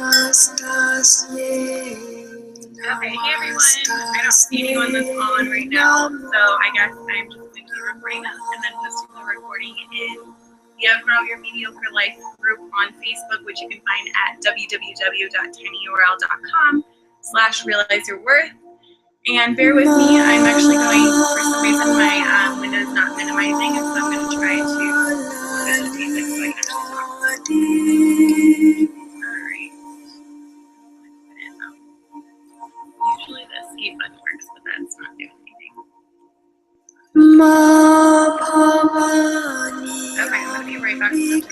Okay, hey everyone. I don't see anyone that's on right now, so I guess I'm just going to be recording this and then posting the recording in the Outgrow Your Mediocre Life group on Facebook, which you can find at www.tinyurl.com/realizeyourworth. And bear with me, I'm actually going, for some reason my window is not minimizing, and so I'm going to try to put this music so I can actually talk. Alright. Usually the escape button works, but that's not doing anything. Okay, I'm going to be right back to this.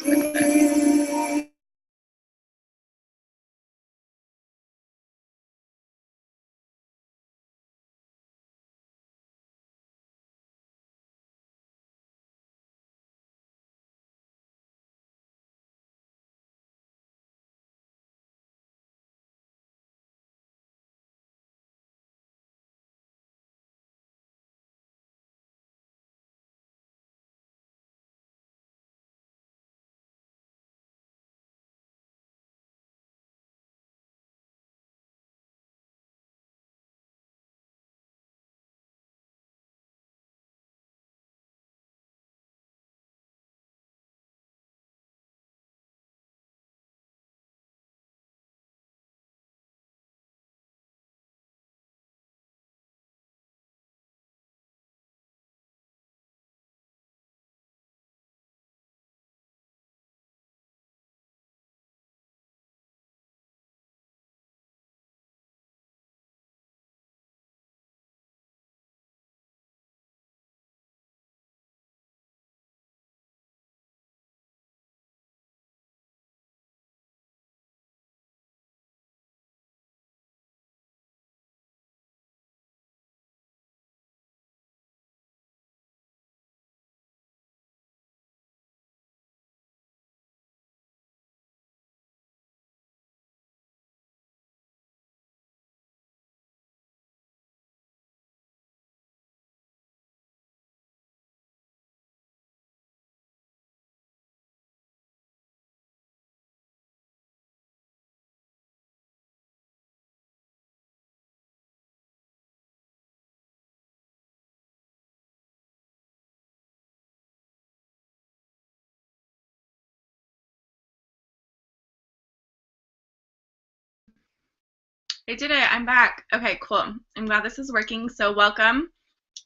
I did it. I'm back. Okay, cool. I'm glad this is working. So welcome.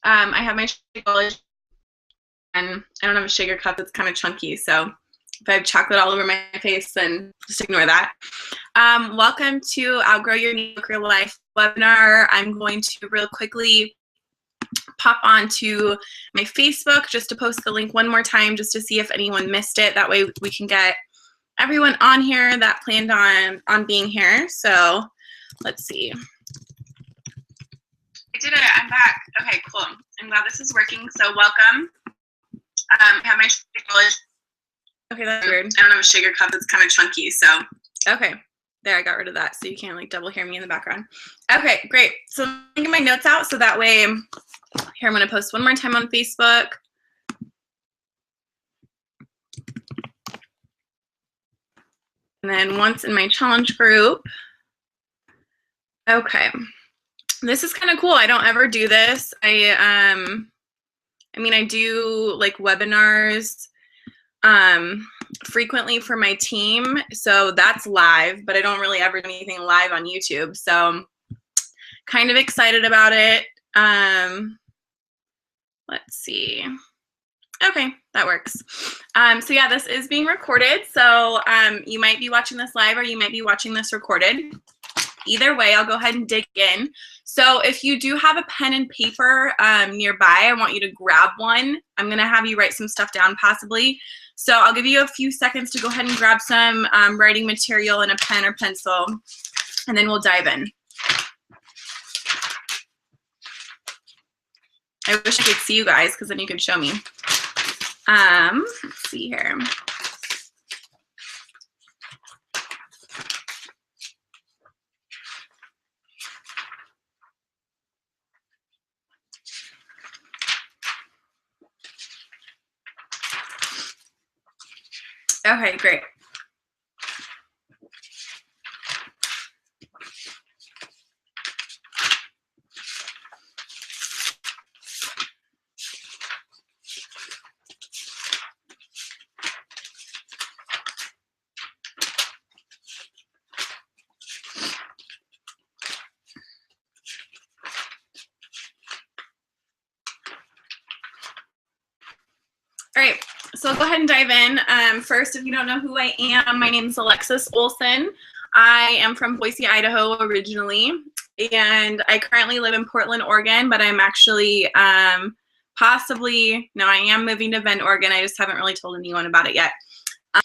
I have my college, and I don't have a sugar cup. It's kind of chunky. So if I have chocolate all over my face, then just ignore that. Welcome to Outgrow Your Mediocre Life webinar. I'm going to real quickly pop onto my Facebook just to post the link one more time just to see if anyone missed it. That way we can get everyone on here that planned on being here. So let's see. I did it. I'm back. Okay, cool. I'm glad this is working. So welcome. I have my college. Okay, that's weird. I don't have a sugar cup. It's kind of chunky. So okay, there, I got rid of that, so you can't like double hear me in the background. Okay, great. So I'm getting my notes out so that way. Here, I'm going to post one more time on Facebook. And then once in my challenge group. Okay. This is kind of cool. I don't ever do this. I mean, I do like webinars frequently for my team. So that's live, but I don't really ever do anything live on YouTube. So kind of excited about it. Let's see. Okay, that works. So yeah, this is being recorded. So you might be watching this live or you might be watching this recorded. Either way, I'll go ahead and dig in. So if you do have a pen and paper nearby, I want you to grab one. I'm going to have you write some stuff down possibly. So I'll give you a few seconds to go ahead and grab some writing material and a pen or pencil, and then we'll dive in. I wish I could see you guys because then you could show me. Let's see here. Okay, great. So I'll go ahead and dive in. First, if you don't know who I am, my name is Alexis Olson. I am from Boise, Idaho originally, and I currently live in Portland, Oregon, but I'm actually I am moving to Bend, Oregon. I just haven't really told anyone about it yet.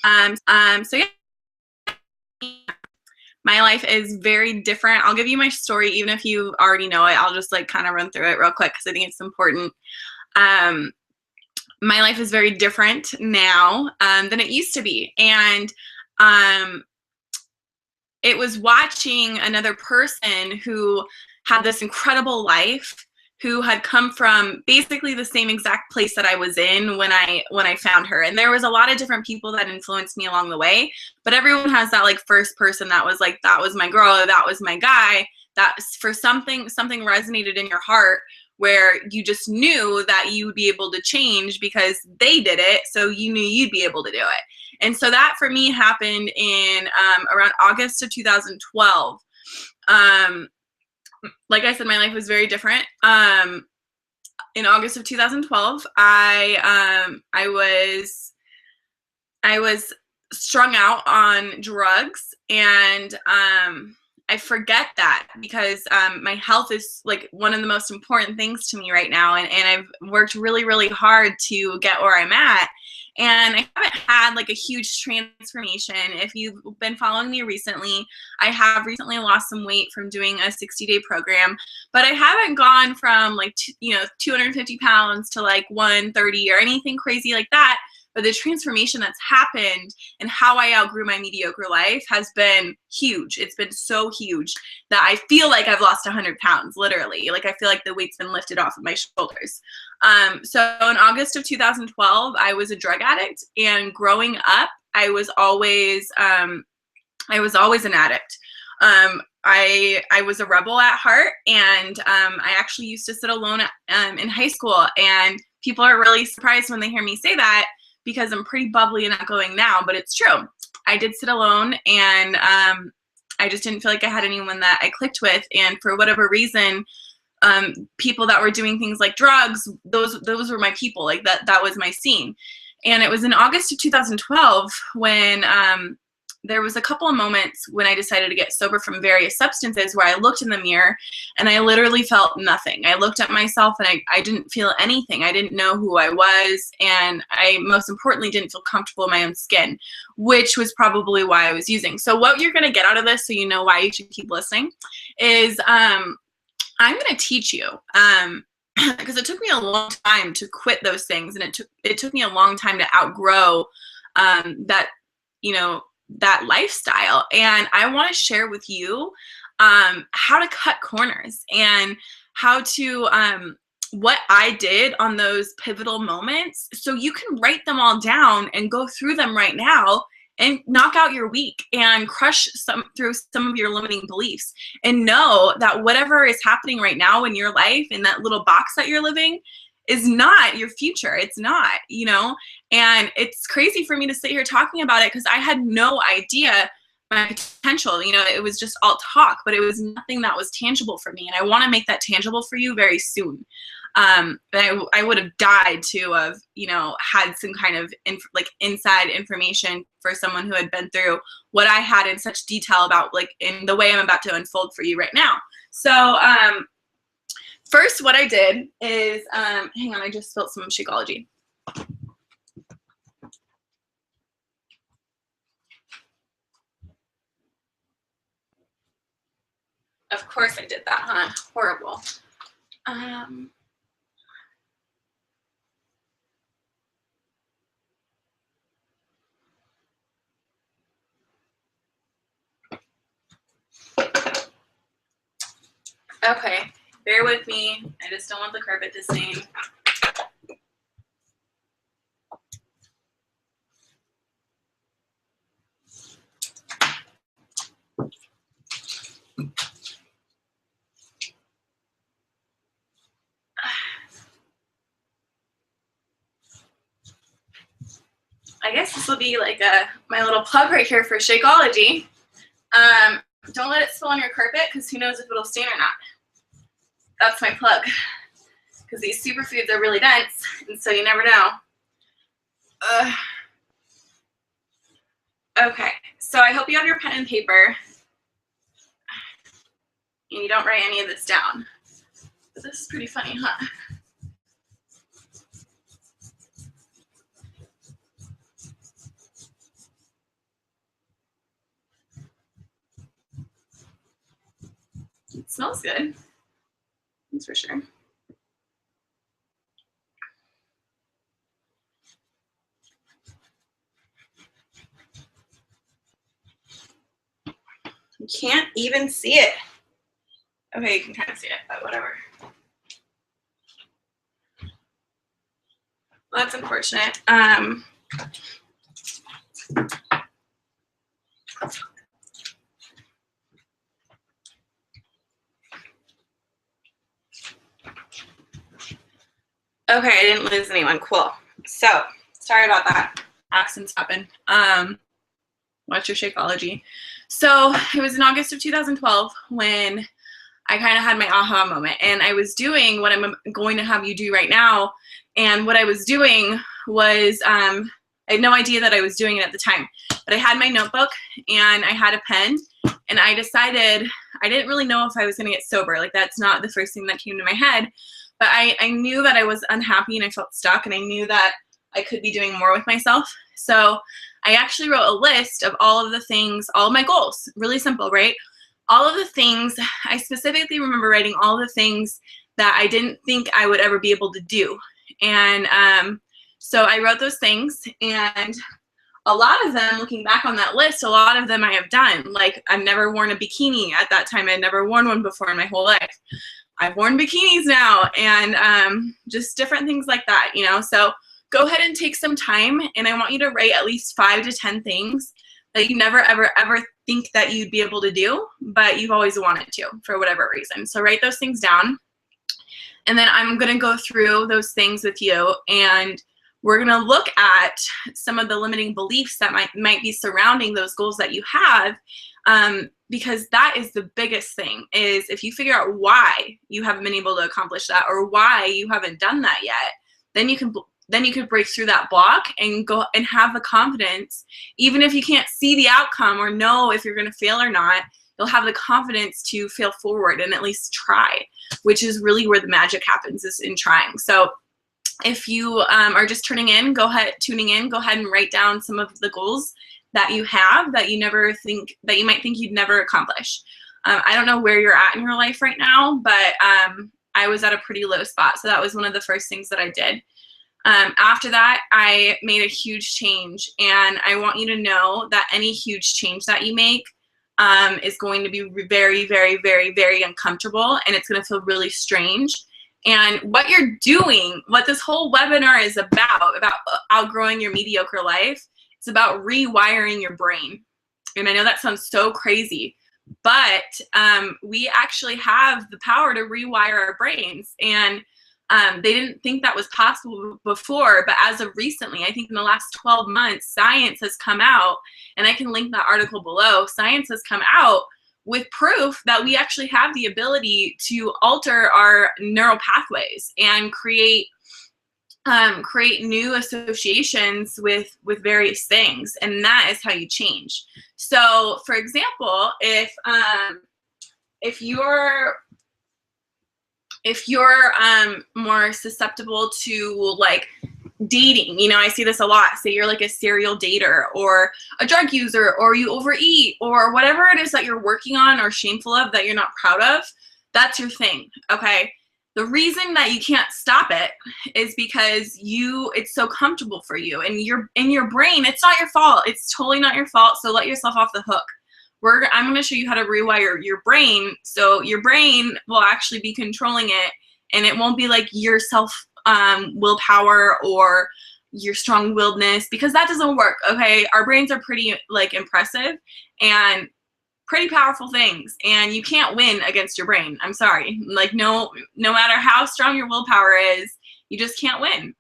So yeah, my life is very different. I'll give you my story, even if you already know it. I'll just like kind of run through it real quick because I think it's important. My life is very different now than it used to be. And it was watching another person who had this incredible life, who had come from basically the same exact place that I was in when I found her. And there was a lot of different people that influenced me along the way, but everyone has that like first person that was like, that was my girl, or that was my guy, that for something resonated in your heart where you just knew that you would be able to change because they did it, so you knew you'd be able to do it. And so that for me happened in around August of 2012. Like I said, my life was very different. In August of 2012, I was strung out on drugs, and I forget that because my health is like one of the most important things to me right now, and I've worked really, really hard to get where I'm at. And I haven't had like a huge transformation. If you've been following me recently, I have recently lost some weight from doing a 60-day program, but I haven't gone from like 250 pounds to like 130 or anything crazy like that. But the transformation that's happened and how I outgrew my mediocre life has been huge. It's been so huge that I feel like I've lost 100 pounds, literally. Like I feel like the weight's been lifted off of my shoulders. So in August of 2012, I was a drug addict, and growing up, I was always an addict. I was a rebel at heart, and I actually used to sit alone in high school, and people are really surprised when they hear me say that, because I'm pretty bubbly and outgoing now, but it's true. I did sit alone, and I just didn't feel like I had anyone that I clicked with, and for whatever reason, people that were doing things like drugs, those were my people. Like that was my scene. And it was in August of 2012 when there was a couple of moments when I decided to get sober from various substances where I looked in the mirror and I literally felt nothing. I looked at myself and I didn't feel anything. I didn't know who I was, and I most importantly didn't feel comfortable in my own skin, which was probably why I was using. So what you're going to get out of this, so you know why you should keep listening, is I'm going to teach you because it took me a long time to quit those things, and it took me a long time to outgrow that lifestyle. And I want to share with you how to cut corners and how to what I did on those pivotal moments, so you can write them all down and go through them right now and knock out your week and crush through some of your limiting beliefs, and know that whatever is happening right now in your life, in that little box that you're living, is not your future. It's not, and it's crazy for me to sit here talking about it because I had no idea my potential. It was just all talk, but it was nothing that was tangible for me. And I want to make that tangible for you very soon. But I would have died to have, had some kind of inside information for someone who had been through what I had in such detail about, like in the way I'm about to unfold for you right now. So, first, what I did is, hang on, I just spilled some Shakeology. Of course I did that, huh? Horrible. Okay, bear with me. I just don't want the carpet to stain. I guess this will be like my little plug right here for Shakeology. Don't let it spill on your carpet, because who knows if it'll stain or not. That's my plug, because these superfoods are really dense, and so you never know. Okay, so I hope you have your pen and paper and you don't write any of this down. But this is pretty funny, huh? It smells good. That's for sure. You can't even see it. Okay, you can kind of see it, but whatever. Well, that's unfortunate. Okay, I didn't lose anyone. Cool. So, sorry about that. Accidents happen. What's your Shakeology? So, it was in August of 2012 when I kind of had my aha moment, and I was doing what I'm going to have you do right now. And what I was doing was, I had no idea that I was doing it at the time, but I had my notebook and I had a pen, and I decided, I didn't really know if I was going to get sober. Like, that's not the first thing that came to my head, but I knew that I was unhappy and I felt stuck, and I knew that I could be doing more with myself. So I actually wrote a list of all of the things, all of my goals, really simple, right? All of the things, I specifically remember writing all the things that I didn't think I would ever be able to do. And so I wrote those things, and a lot of them, looking back on that list, a lot of them I have done. Like, I've never worn a bikini at that time. I'd never worn one before in my whole life. I've worn bikinis now, and just different things like that, you know? So go ahead and take some time, and I want you to write at least 5 to 10 things that you never, ever, ever think that you'd be able to do, but you've always wanted to for whatever reason. So write those things down, and then I'm going to go through those things with you, and we're going to look at some of the limiting beliefs that might be surrounding those goals that you have, because that is the biggest thing, is if you figure out why you haven't been able to accomplish that, or why you haven't done that yet, then you can break through that block and go and have the confidence. Even if you can't see the outcome or know if you're going to fail or not, you'll have the confidence to fail forward and at least try, which is really where the magic happens, is in trying. So if you are just tuning in, go ahead and write down some of the goals that you have that you might think you'd never accomplish. I don't know where you're at in your life right now, but I was at a pretty low spot. So that was one of the first things that I did. After that, I made a huge change, and I want you to know that any huge change that you make is going to be very, very, very, very uncomfortable, and it's going to feel really strange. And what you're doing, what this whole webinar is about outgrowing your mediocre life, it's about rewiring your brain. And I know that sounds so crazy, but we actually have the power to rewire our brains. And they didn't think that was possible before, but as of recently, I think in the last 12 months, science has come out, and I can link that article below. Science has come out with proof that we actually have the ability to alter our neural pathways and create new associations with various things, and that is how you change. So, for example, if you're more susceptible to like dating, you know, I see this a lot. Say you're like a serial dater or a drug user, or you overeat, or whatever it is that you're working on or shameful of that you're not proud of, that's your thing, okay? The reason that you can't stop it is because it's so comfortable for you, and in your brain, it's not your fault. It's totally not your fault, so let yourself off the hook. I'm going to show you how to rewire your brain, so your brain will actually be controlling it, and it won't be like your willpower or your strong-willedness, because that doesn't work, okay? Our brains are pretty like impressive and pretty powerful things, and you can't win against your brain. I'm sorry. Like, no matter how strong your willpower is, you just can't win.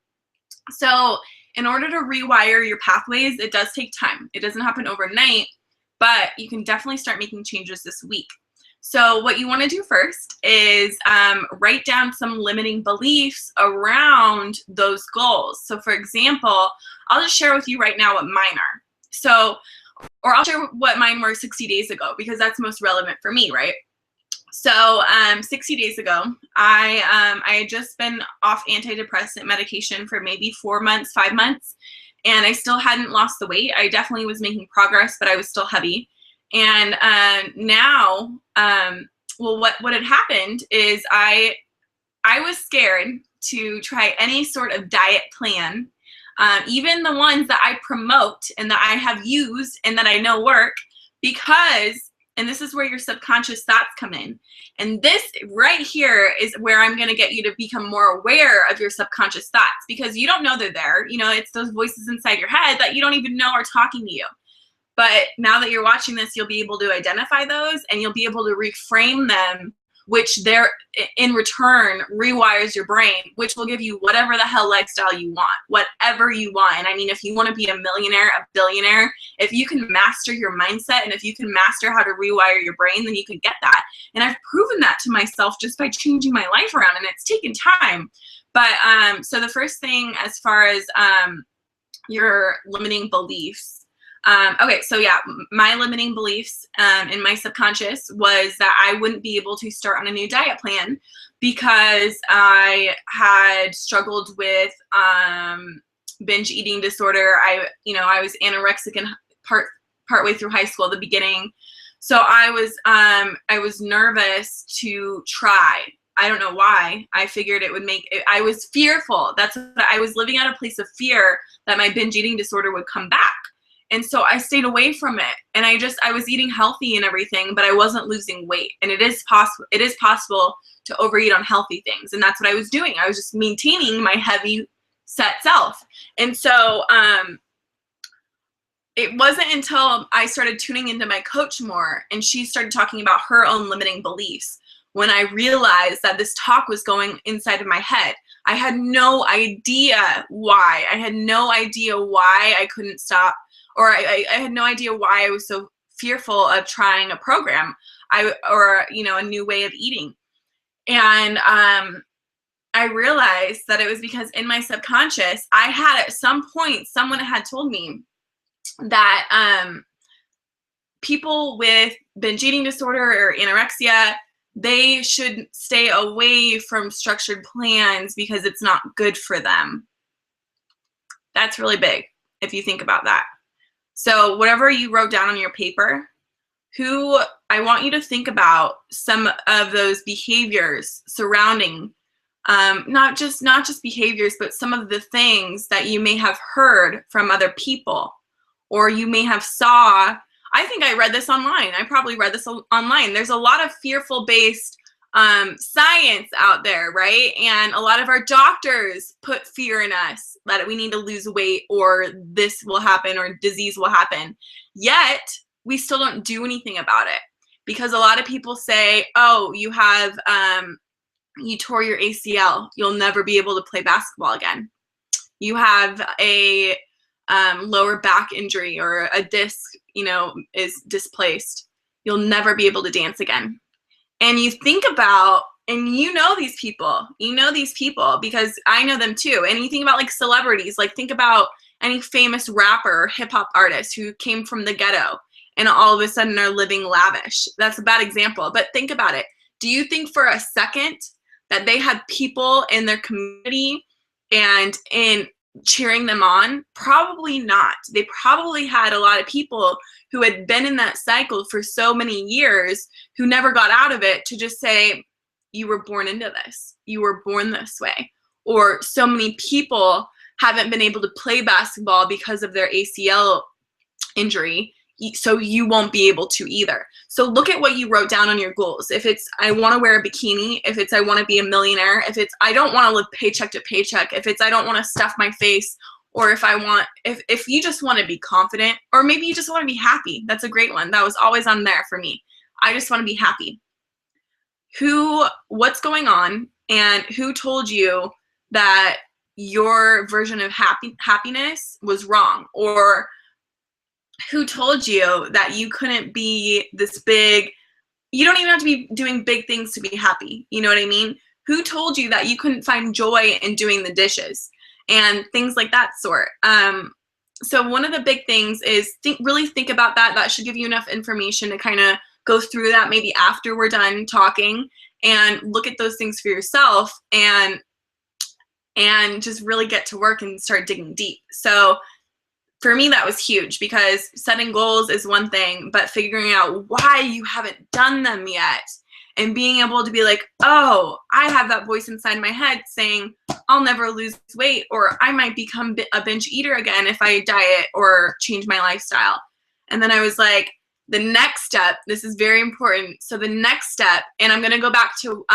So in order to rewire your pathways, it does take time. It doesn't happen overnight, but you can definitely start making changes this week. So what you want to do first is write down some limiting beliefs around those goals. So for example, I'll just share with you right now what mine are. So, or I'll share what mine were 60 days ago, because that's most relevant for me, right? So 60 days ago, I had just been off antidepressant medication for maybe 4 months, 5 months, and I still hadn't lost the weight. I definitely was making progress, but I was still heavy. And now, well, what had happened is I was scared to try any sort of diet plan, even the ones that I promote and that I have used and that I know work, because, and this is where your subconscious thoughts come in. And this right here is where I'm going to get you to become more aware of your subconscious thoughts, because you don't know they're there. You know, it's those voices inside your head that you don't even know are talking to you. But now that you're watching this, you'll be able to identify those, and you'll be able to reframe them, which they're in return rewires your brain, which will give you whatever the hell lifestyle you want, whatever you want. And I mean, if you want to be a millionaire, a billionaire, if you can master your mindset and if you can master how to rewire your brain, then you can get that. And I've proven that to myself just by changing my life around, and it's taken time. But so the first thing, as far as your limiting beliefs, okay, so yeah, my limiting beliefs in my subconscious was that I wouldn't be able to start on a new diet plan because I had struggled with binge eating disorder. I was anorexic in partway through high school, the beginning. So I was nervous to try. I don't know why. I figured it would make it, I was fearful. I was living out a place of fear that my binge eating disorder would come back. And so I stayed away from it, and I was eating healthy and everything, but I wasn't losing weight. And it is possible to overeat on healthy things. And that's what I was doing. I was just maintaining my heavy set self. And so it wasn't until I started tuning into my coach more, and she started talking about her own limiting beliefs, when I realized that this talk was going inside of my head. I had no idea why. I had no idea why I couldn't stop. Or I had no idea why I was so fearful of trying a program, a new way of eating. And I realized that it was because in my subconscious, I had at some point, someone had told me that people with binge eating disorder or anorexia, they should stay away from structured plans because it's not good for them. That's really big if you think about that. So whatever you wrote down on your paper, I want you to think about some of those behaviors surrounding, not just behaviors, but some of the things that you may have heard from other people, or you may have saw. I think I read this online. I probably read this online. There's a lot of fearful based science out there, right? And a lot of our doctors put fear in us that we need to lose weight, or this will happen, or disease will happen. Yet we still don't do anything about it, because a lot of people say, oh, you tore your ACL, you'll never be able to play basketball again. You have a lower back injury, or a disc, is displaced. You'll never be able to dance again. And you think about, and these people, because I know them too. And you think about like celebrities, like think about any famous rapper or hip hop artist who came from the ghetto and all of a sudden are living lavish. That's a bad example, but think about it. Do you think for a second that they had people in their community and in cheering them on? Probably not. They probably had a lot of people who had been in that cycle for so many years who never got out of it to just say, you were born into this. You were born this way. Or so many people haven't been able to play basketball because of their ACL injury, so you won't be able to either. So look at what you wrote down on your goals. If it's, I want to wear a bikini, if it's, I want to be a millionaire, if it's, I don't want to live paycheck to paycheck, if it's, I don't want to stuff my face, or if you just want to be confident, or maybe you just want to be happy. That's a great one. That was always on there for me. I just want to be happy. What's going on, and who told you that your version of happiness was wrong? Or who told you that you couldn't be this big you don't even have to be doing big things to be happy. You know what I mean? Who told you that you couldn't find joy in doing the dishes and things like that sort? So one of the big things is really think about that. That should give you enough information to kind of go through that maybe after we're done talking and look at those things for yourself and just really get to work and start digging deep. So for me, that was huge because setting goals is one thing, but figuring out why you haven't done them yet and being able to be like, oh, I have that voice inside my head saying I'll never lose weight, or I might become a binge eater again if I diet or change my lifestyle. And then I was like, the next step, this is very important. So the next step, and I'm going to go back to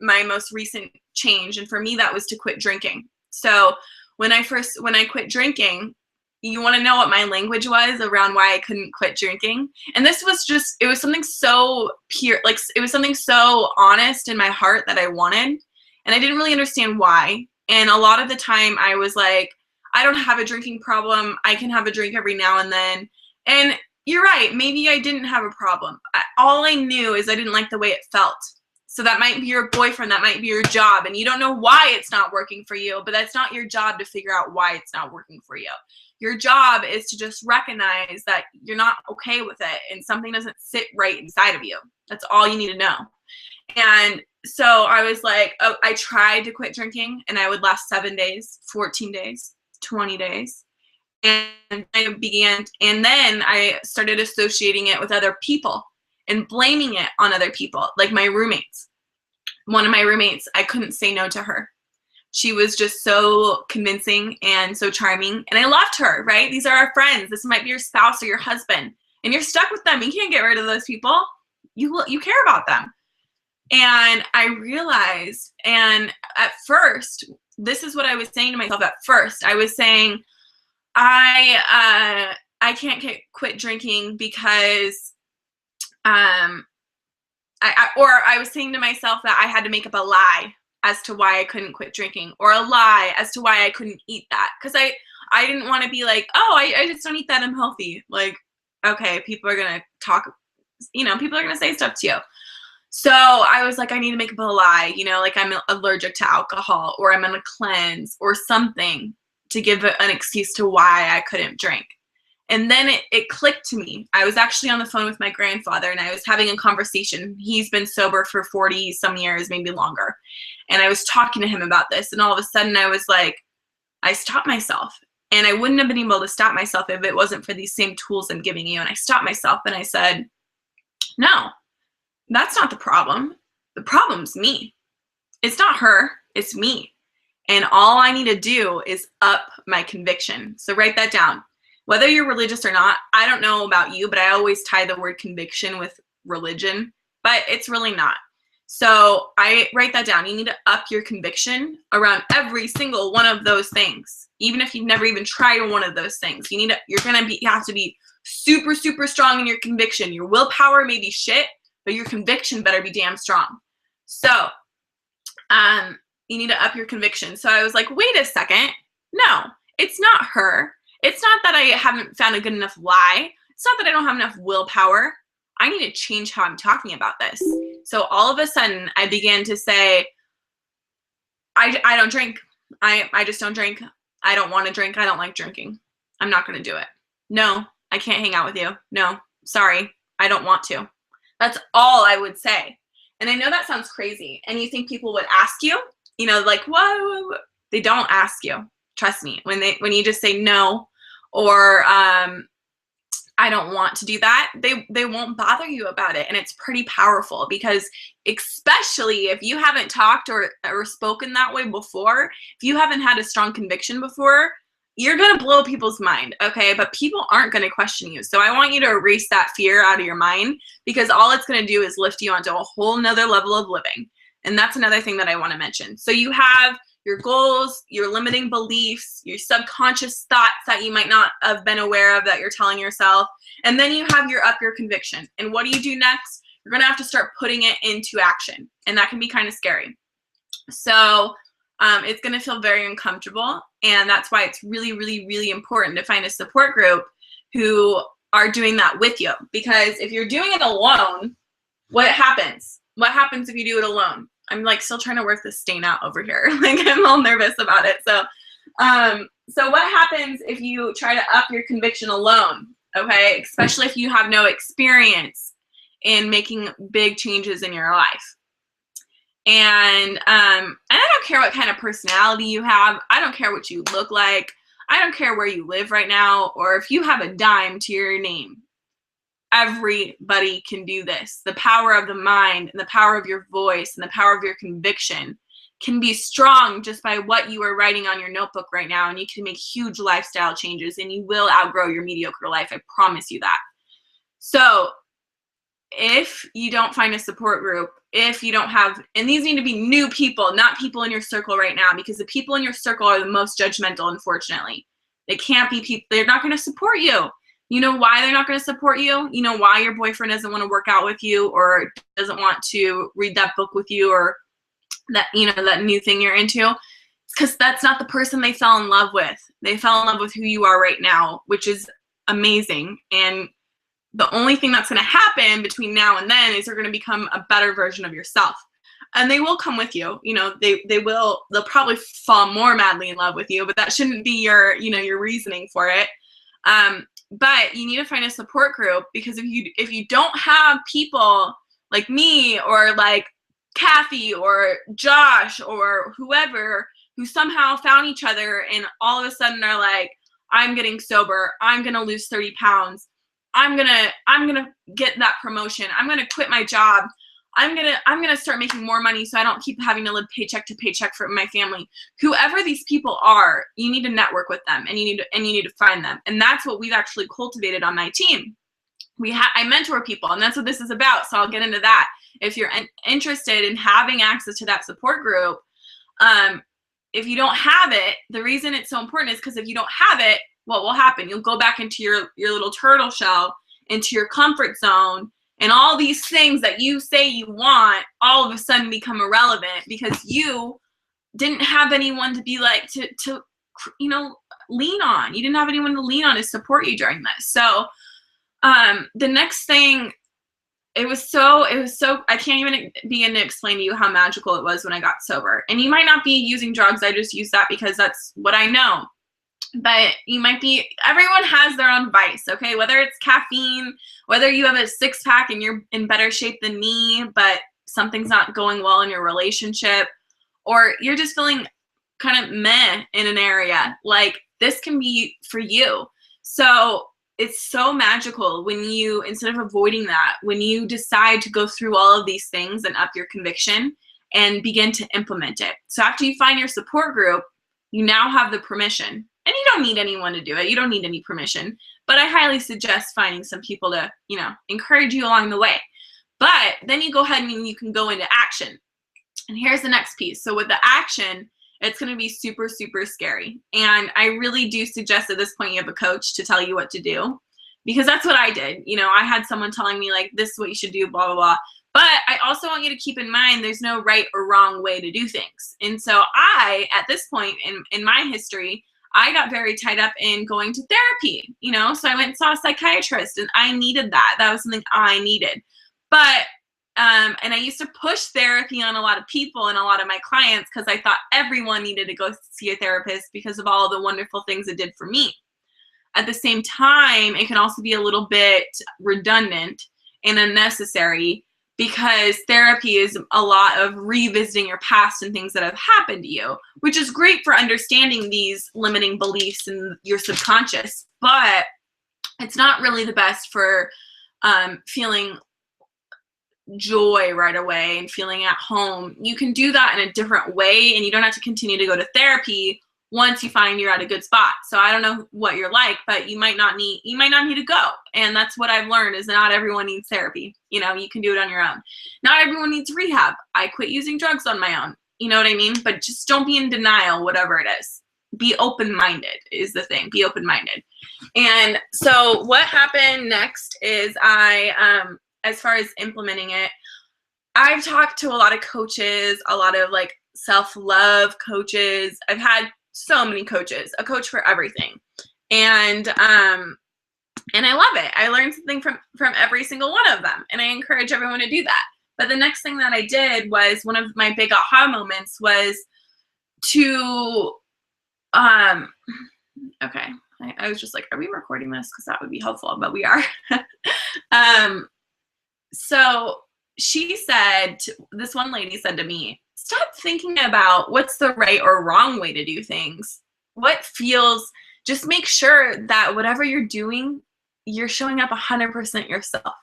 my most recent change. And for me, that was to quit drinking. So when I quit drinking, you want to know what my language was around why I couldn't quit drinking? And this was just, it was something so pure, like it was something so honest in my heart that I wanted. And I didn't really understand why. And a lot of the time I was like, I don't have a drinking problem. I can have a drink every now and then. And you're right. Maybe I didn't have a problem. All I knew is I didn't like the way it felt. So that might be your boyfriend. That might be your job. And you don't know why it's not working for you, but that's not your job to figure out why it's not working for you. Your job is to just recognize that you're not okay with it and something doesn't sit right inside of you. That's all you need to know. And so I was like, oh, I tried to quit drinking and I would last 7 days, 14 days, 20 days. And then I started associating it with other people and blaming it on other people, like my roommates. One of my roommates, I couldn't say no to her. She was just so convincing and so charming. And I loved her, right? These are our friends. This might be your spouse or your husband. And you're stuck with them. You can't get rid of those people. You care about them. And I realized, and at first, this is what I was saying to myself at first. I was saying, I can't quit drinking because I was saying to myself that I had to make up a lie as to why I couldn't quit drinking, or a lie as to why I couldn't eat that. Because I didn't want to be like, oh, I just don't eat that, I'm healthy. Like, okay, people are going to talk, people are going to say stuff to you. So I was like, I need to make up a lie, like I'm allergic to alcohol, or I'm on a cleanse or something to give an excuse to why I couldn't drink. And then it clicked to me. I was actually on the phone with my grandfather and I was having a conversation. He's been sober for 40 some years, maybe longer. And I was talking to him about this. And all of a sudden I was like, I stopped myself. And I wouldn't have been able to stop myself if it wasn't for these same tools I'm giving you. And I stopped myself and I said, no, that's not the problem. The problem's me. It's not her, it's me. And all I need to do is up my conviction. So write that down. Whether you're religious or not, I don't know about you, but I always tie the word conviction with religion, but it's really not. So I write that down. You need to up your conviction around every single one of those things. Even if you've never even tried one of those things, you have to be super, super strong in your conviction. Your willpower may be shit, but your conviction better be damn strong. So, you need to up your conviction. So I was like, wait a second. No, it's not her. It's not that I haven't found a good enough lie. It's not that I don't have enough willpower. I need to change how I'm talking about this. So all of a sudden I began to say, I don't drink. I just don't drink. I don't want to drink. I don't like drinking. I'm not going to do it. No, I can't hang out with you. No, sorry. I don't want to. That's all I would say. And I know that sounds crazy. And you think people would ask you, like, whoa, they don't ask you. Trust me. When you just say no, or I don't want to do that, they won't bother you about it. And it's pretty powerful because especially if you haven't talked or spoken that way before, if you haven't had a strong conviction before, you're going to blow people's mind, okay? But people aren't going to question you. So I want you to erase that fear out of your mind because all it's going to do is lift you onto a whole nother level of living. And that's another thing that I want to mention. So you have your goals, your limiting beliefs, your subconscious thoughts that you might not have been aware of that you're telling yourself. And then you have your up your conviction. And what do you do next? You're going to have to start putting it into action. And that can be kind of scary. So it's going to feel very uncomfortable. And that's why it's really, really, really important to find a support group who are doing that with you. Because if you're doing it alone, what happens? What happens if you do it alone? I'm like still trying to work this stain out over here. Like I'm all nervous about it. So what happens if you try to up your conviction alone? Okay, especially if you have no experience in making big changes in your life. And I don't care what kind of personality you have. I don't care what you look like. I don't care where you live right now, or if you have a dime to your name. Everybody can do this. The power of the mind and the power of your voice and the power of your conviction can be strong just by what you are writing on your notebook right now, and you can make huge lifestyle changes, and you will outgrow your mediocre life. I promise you that. So if you don't find a support group, if you don't have, and these need to be new people, not people in your circle right now, because the people in your circle are the most judgmental, unfortunately. They can't be people, they're not going to support you. You know why they're not going to support you? You know why your boyfriend doesn't want to work out with you, or doesn't want to read that book with you, or that, you know, that new thing you're into? It's because that's not the person they fell in love with. They fell in love with who you are right now, which is amazing. And the only thing that's going to happen between now and then is you're going to become a better version of yourself. And they will come with you. You know, they'll probably fall more madly in love with you, but that shouldn't be your, you know, your reasoning for it. But you need to find a support group, because if you don't have people like me or like Kathy or Josh or whoever who somehow found each other and all of a sudden are like, I'm getting sober, I'm going to lose 30 pounds. I'm gonna get that promotion. I'm gonna quit my job. I'm gonna start making more money so I don't keep having to live paycheck to paycheck for my family. Whoever these people are, you need to network with them, and you need to find them. And that's what we've actually cultivated on my team. I mentor people, and that's what this is about. So I'll get into that. If you're interested in having access to that support group, if you don't have it, the reason it's so important is because if you don't have it, what will happen? You'll go back into your little turtle shell, into your comfort zone, and all these things that you say you want all of a sudden become irrelevant because you didn't have anyone to be like, to you know, lean on. You didn't have anyone to lean on to support you during this. So the next thing, it was so, I can't even begin to explain to you how magical it was when I got sober. And you might not be using drugs. I just use that because that's what I know. But you might be, everyone has their own vice, okay? Whether it's caffeine, whether you have a six-pack and you're in better shape than me, but something's not going well in your relationship, or you're just feeling kind of meh in an area, like this can be for you. So it's so magical when you, instead of avoiding that, when you decide to go through all of these things and up your conviction and begin to implement it. So after you find your support group, you now have the permission. And you don't need anyone to do it. You don't need any permission. But I highly suggest finding some people to, you know, encourage you along the way. But then you go ahead and you can go into action. And here's the next piece. So with the action, it's going to be super, super scary. And I really do suggest at this point you have a coach to tell you what to do. Because that's what I did. You know, I had someone telling me, like, this is what you should do, blah, blah, blah. But I also want you to keep in mind there's no right or wrong way to do things. And so I, at this point in my history, I got very tied up in going to therapy, you know, so I went and saw a psychiatrist, and I needed that. That was something I needed. But, and I used to push therapy on a lot of people and a lot of my clients because I thought everyone needed to go see a therapist because of all the wonderful things it did for me. At the same time, it can also be a little bit redundant and unnecessary, because therapy is a lot of revisiting your past and things that have happened to you, which is great for understanding these limiting beliefs in your subconscious, but it's not really the best for feeling joy right away and feeling at home. You can do that in a different way, and you don't have to continue to go to therapy once you find you're at a good spot. So I don't know what you're like, but you might not need to go. And that's what I've learned, is not everyone needs therapy. You know, you can do it on your own. Not everyone needs rehab. I quit using drugs on my own. You know what I mean? But just don't be in denial, whatever it is. Be open-minded is the thing. Be open-minded. And so what happened next is as far as implementing it, I've talked to a lot of coaches, a lot of like self-love coaches. I've had so many coaches, a coach for everything. And And I love it. I learned something from every single one of them. And I encourage everyone to do that. But the next thing that I did was, one of my big aha moments was to, okay. I was just like, are we recording this? Because that would be helpful, but we are. So she said, this one lady said to me, stop thinking about what's the right or wrong way to do things. What feels, just make sure that whatever you're doing, you're showing up 100% yourself.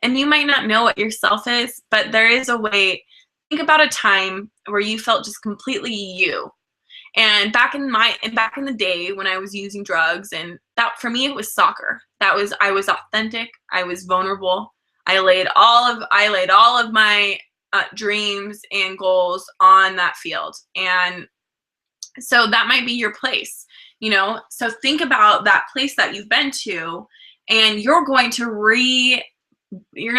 And you might not know what yourself is, but there is a way. Think about a time where you felt just completely you. And back in the day when I was using drugs, and that for me it was soccer. I was authentic. I was vulnerable. I laid all of my dreams and goals on that field. And so that might be your place, you know? So think about that place that you've been to, and you're going to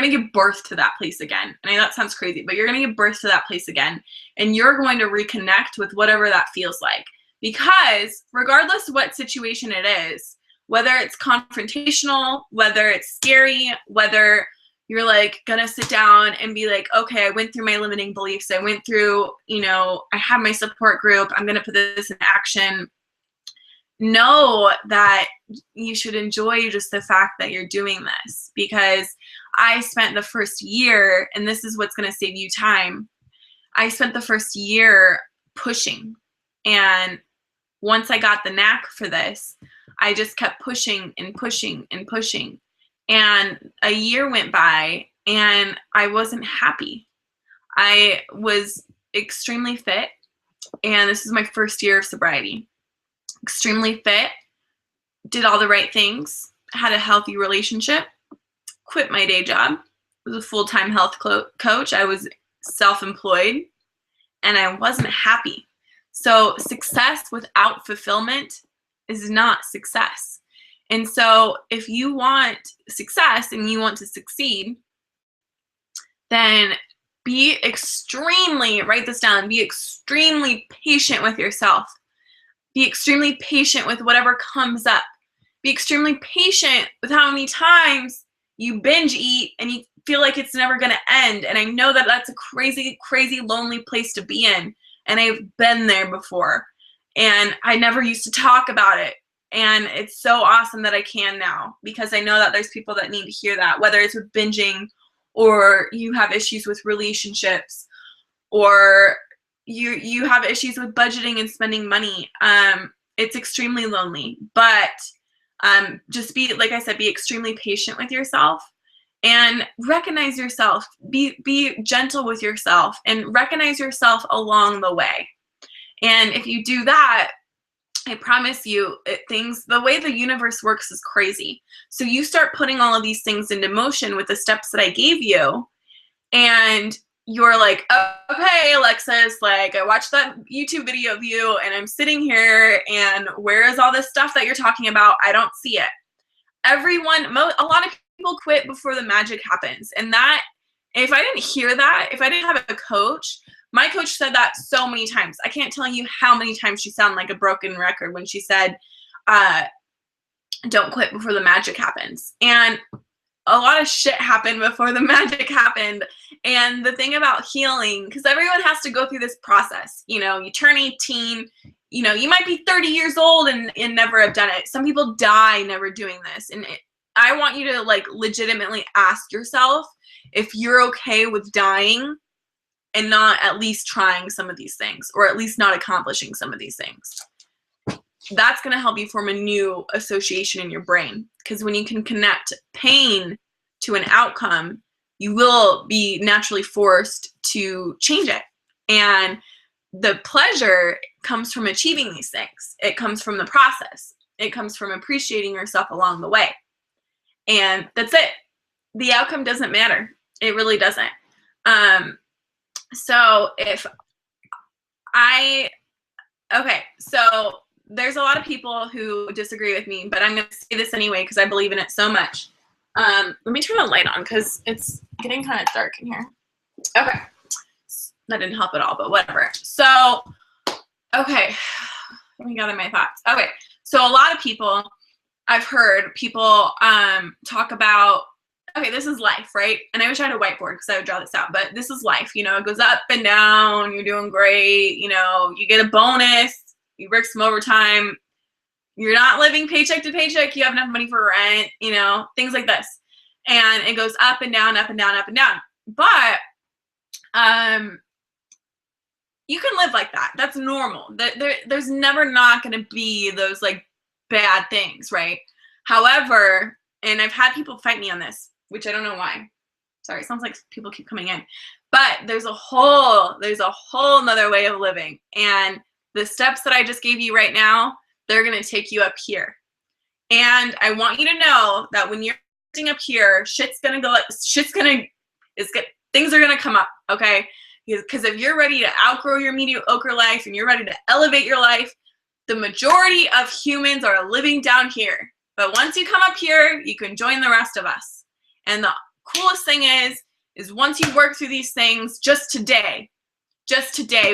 give birth to that place again. And I know that sounds crazy, but you're going to give birth to that place again. And you're going to reconnect with whatever that feels like. Because regardless of what situation it is, whether it's confrontational, whether it's scary, whether you're like gonna sit down and be like, okay, I went through my limiting beliefs. I went through, I have my support group. I'm gonna put this in action. Know that you should enjoy just the fact that you're doing this, because I spent the first year, and this is what's gonna save you time. I spent the first year pushing, and once I got the knack for this, I just kept pushing and pushing and pushing. And a year went by and I wasn't happy. I was extremely fit, and this is my first year of sobriety. Extremely fit, did all the right things, had a healthy relationship, quit my day job, was a full-time health coach. I was self-employed, and I wasn't happy. So success without fulfillment is not success. And so if you want success and you want to succeed, then write this down, be extremely patient with yourself. Be extremely patient with whatever comes up. Be extremely patient with how many times you binge eat and you feel like it's never going to end. And I know that that's a crazy, crazy, lonely place to be in. And I've been there before. And I never used to talk about it. And it's so awesome that I can now, because I know that there's people that need to hear that, whether it's with binging, or you have issues with relationships, or you have issues with budgeting and spending money. It's extremely lonely, but just like I said, be extremely patient with yourself and recognize yourself. Be gentle with yourself and recognize yourself along the way. And if you do that, I promise you, the way the universe works is crazy. So you start putting all of these things into motion with the steps that I gave you, and you're like, okay, Alexis, like I watched that YouTube video of you and I'm sitting here, and where is all this stuff that you're talking about? I don't see it. A lot of people quit before the magic happens. And that, if I didn't hear that, if I didn't have a coach, my coach said that so many times. I can't tell you how many times she sounded like a broken record when she said, don't quit before the magic happens. And a lot of shit happened before the magic happened. And the thing about healing, because everyone has to go through this process, you turn 18, you might be 30 years old and never have done it. Some people die never doing this. And I want you to like legitimately ask yourself if you're okay with dying and not at least trying some of these things, or at least not accomplishing some of these things. That's going to help you form a new association in your brain. Because when you can connect pain to an outcome, you will be naturally forced to change it. And the pleasure comes from achieving these things. It comes from the process. It comes from appreciating yourself along the way. And that's it. The outcome doesn't matter. It really doesn't. So there's a lot of people who disagree with me, but I'm going to say this anyway because I believe in it so much. Let me turn the light on because it's getting kind of dark in here. Okay. That didn't help at all, but whatever. So, okay. Let me gather my thoughts. Okay. So a lot of people I've heard people talk about, okay, this is life, right? And I wish I had a whiteboard because I would draw this out, but this is life. You know, it goes up and down. You're doing great. You know, you get a bonus. You work some overtime. You're not living paycheck to paycheck. You have enough money for rent, you know, things like this. And it goes up and down, up and down, up and down. But you can live like that. That's normal. There's never not going to be those like bad things, right? However, and I've had people fight me on this, which I don't know why. Sorry, it sounds like people keep coming in. But there's a whole nother way of living. And the steps that I just gave you right now, they're going to take you up here. And I want you to know that when you're up here, things are going to come up, okay? Because if you're ready to outgrow your mediocre life and you're ready to elevate your life, the majority of humans are living down here. But once you come up here, you can join the rest of us. And the coolest thing is once you work through these things, just today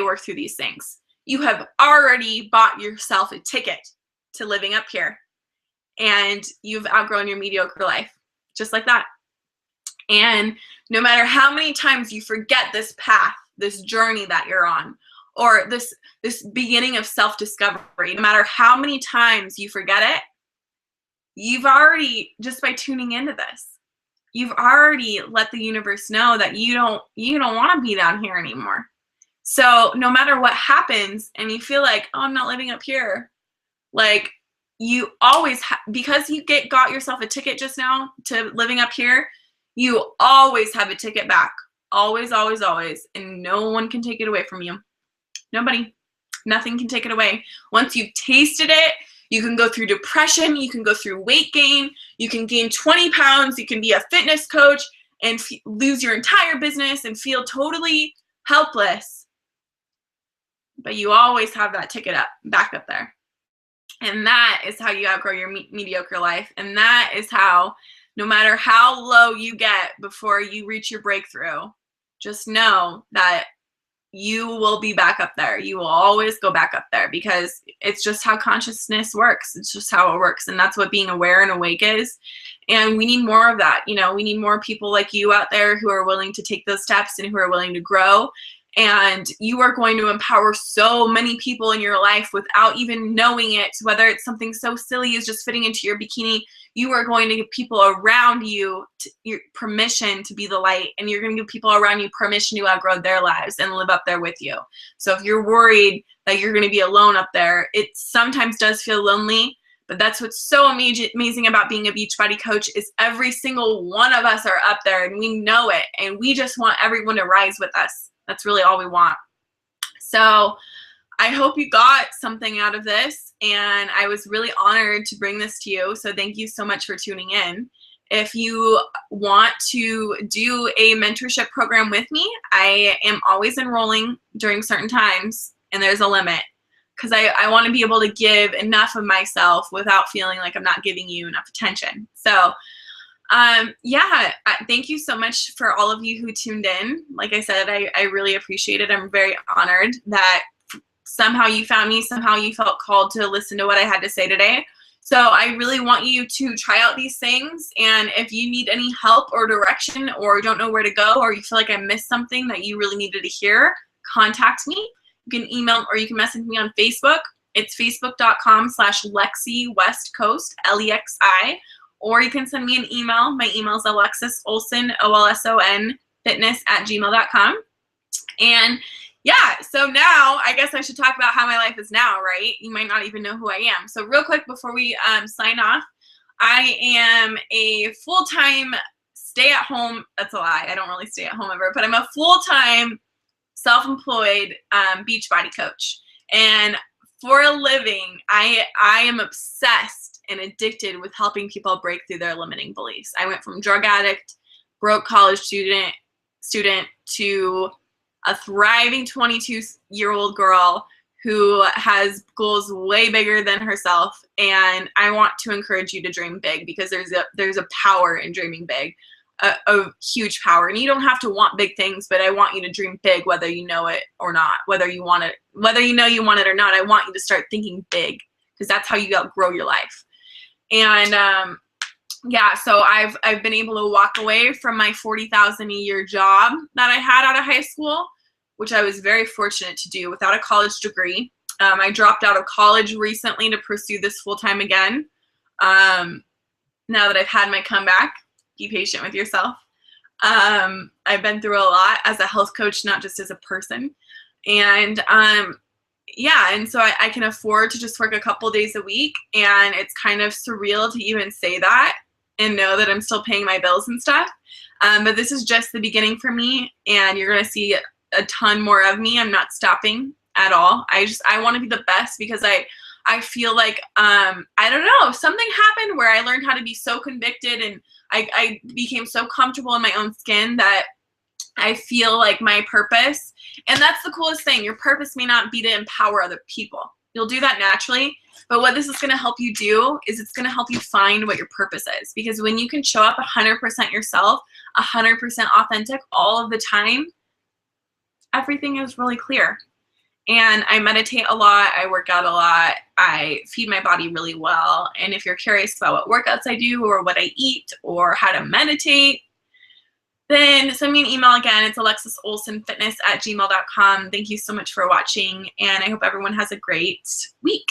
work through these things. You have already bought yourself a ticket to living up here. And you've outgrown your mediocre life, just like that. And no matter how many times you forget this path, this journey that you're on, or this beginning of self-discovery, no matter how many times you forget it, you've already, just by tuning into this, you've already let the universe know that you don't want to be down here anymore. So no matter what happens and you feel like, oh, I'm not living up here, like you always, because you got yourself a ticket just now to living up here, you always have a ticket back. Always, always, always. And no one can take it away from you. Nobody. Nothing can take it away. Once you've tasted it, you can go through depression. You can go through weight gain. You can gain 20 pounds. You can be a fitness coach and lose your entire business and feel totally helpless. But you always have that ticket back up there. And that is how you outgrow your mediocre life. And that is how, no matter how low you get before you reach your breakthrough, just know that you will be back up there. You will always go back up there because it's just how consciousness works. It's just how it works. And that's what being aware and awake is. And we need more of that. You know, we need more people like you out there who are willing to take those steps and who are willing to grow. And you are going to empower so many people in your life without even knowing it, whether it's something so silly as just fitting into your bikini. You are going to give people around you your permission to be the light, and you're going to give people around you permission to outgrow their lives and live up there with you. So if you're worried that you're going to be alone up there, it sometimes does feel lonely, but that's what's so amazing about being a Beachbody coach is every single one of us are up there, and we know it, and we just want everyone to rise with us. That's really all we want. So I hope you got something out of this, and I was really honored to bring this to you. So thank you so much for tuning in. If you want to do a mentorship program with me, I am always enrolling during certain times, and there's a limit because I want to be able to give enough of myself without feeling like I'm not giving you enough attention. So yeah, thank you so much for all of you who tuned in. Like I said, I really appreciate it. I'm very honored that somehow you found me, somehow you felt called to listen to what I had to say today. So I really want you to try out these things. And if you need any help or direction or don't know where to go, or you feel like I missed something that you really needed to hear, contact me. You can email or you can message me on Facebook. It's facebook.com/Lexi West Coast, LEXI. Or you can send me an email. My email is alexasolson, OLSON, fitness@gmail.com. And yeah, so now I guess I should talk about how my life is now, right? You might not even know who I am. So real quick before we sign off, I am a full-time stay-at-home, that's a lie, I don't really stay at home ever, but I'm a full-time self-employed Beachbody coach. And for a living, I am obsessed and addicted with helping people break through their limiting beliefs. I went from drug addict, broke college student to a thriving 22-year-old girl who has goals way bigger than herself. And I want to encourage you to dream big because there's a power in dreaming big, a huge power. And you don't have to want big things, but I want you to dream big whether you know it or not, whether you want it, whether you know you want it or not. I want you to start thinking big because that's how you outgrow your life. And yeah, so I've been able to walk away from my $40,000 a year job that I had out of high school, which I was very fortunate to do without a college degree. I dropped out of college recently to pursue this full-time again. Now that I've had my comeback, be patient with yourself. I've been through a lot as a health coach, not just as a person. And yeah, and so I can afford to just work a couple days a week, and it's kind of surreal to even say that and know that I'm still paying my bills and stuff. But this is just the beginning for me, and you're going to see a ton more of me. I'm not stopping at all. I want to be the best because I feel like, I don't know, something happened where I learned how to be so convicted, and I became so comfortable in my own skin that I feel like my purpose, and that's the coolest thing, your purpose may not be to empower other people. You'll do that naturally, but what this is going to help you do is it's going to help you find what your purpose is, because when you can show up 100% yourself, 100% authentic all of the time, everything is really clear. And I meditate a lot, I work out a lot, I feed my body really well, and if you're curious about what workouts I do or what I eat or how to meditate, then send me an email again. It's alexisolsonfitness@gmail.com. Thank you so much for watching, and I hope everyone has a great week.